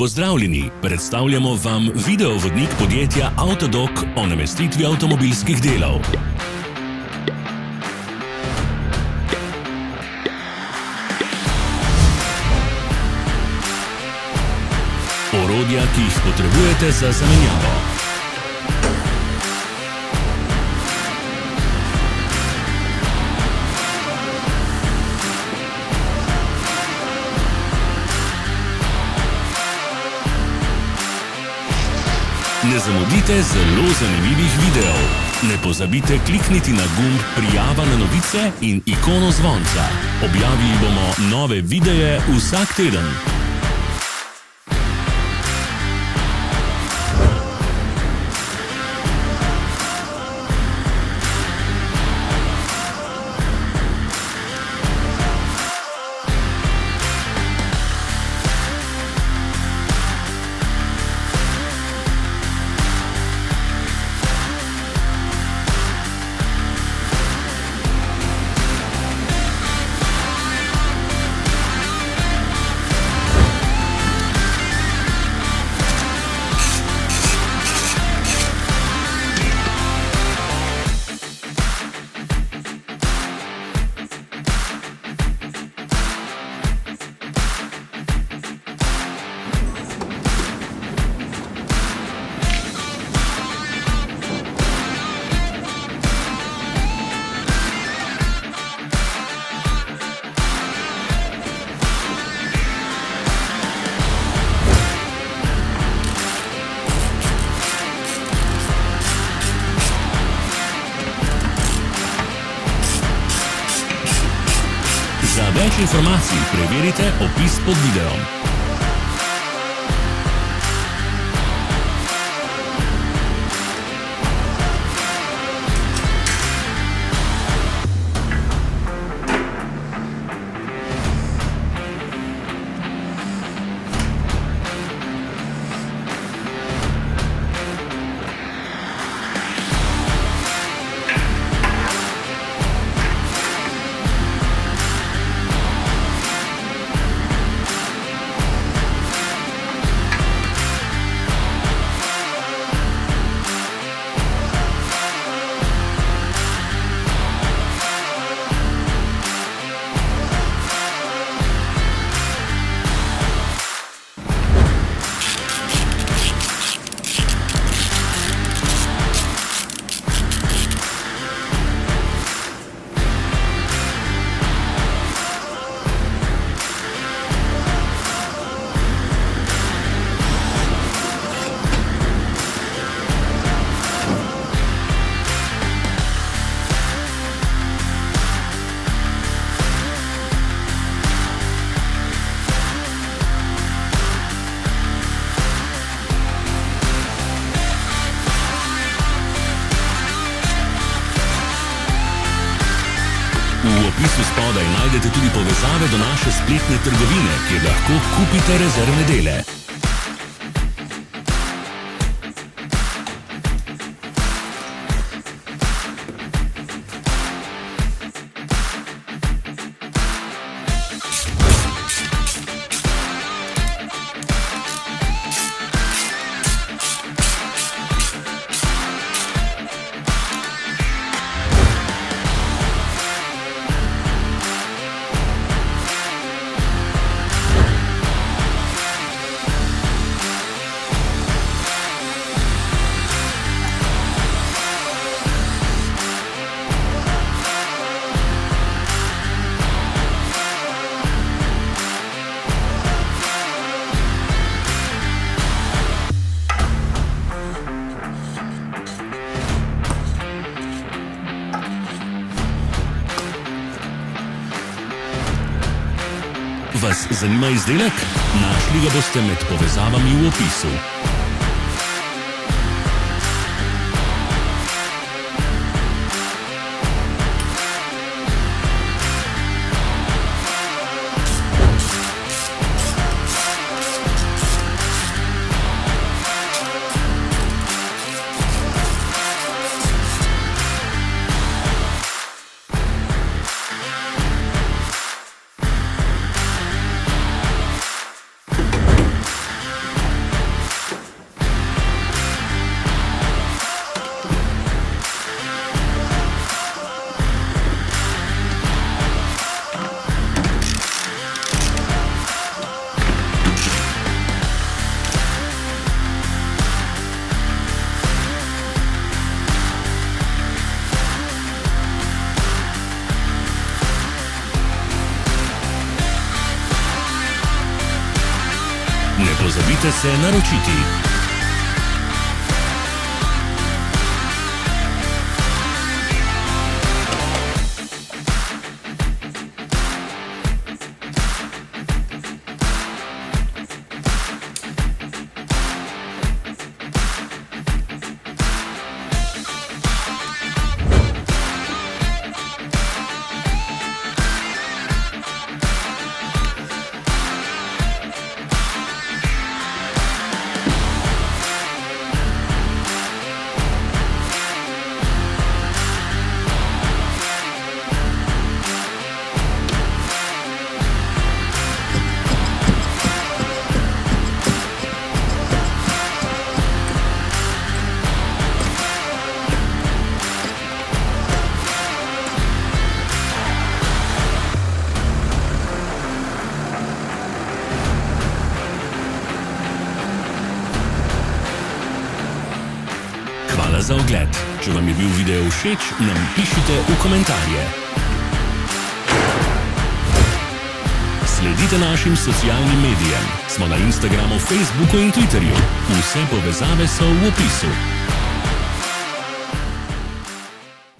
Pozdravljeni, predstavljamo vam videovodnik podjetja Avtodok o namestitvi avtomobilskih delov. Orodja, ki jih potrebujete za zamenjavo. Ne zamudite zelo zanimivih videov. Ne pozabite klikniti na gumb Prijava na novice in ikono zvonca. Objavili bomo nove videe vsak teden. Za več informacij preverite opis pod videom. V opisu spodaj najdete tudi povezave do naše spletne trgovine, kjer lahko kupite rezervne dele. Vas zanima izdelek? Našli ga boste med povezavami v opisu. Ne pozabite se naročiti. Hvala za ogled. Če vam je bil video všeč, nam pišite v komentarje. Sledite našim socialnim medijem. Smo na Instagramu, Facebooku in Twitterju. Vse povezave so v opisu.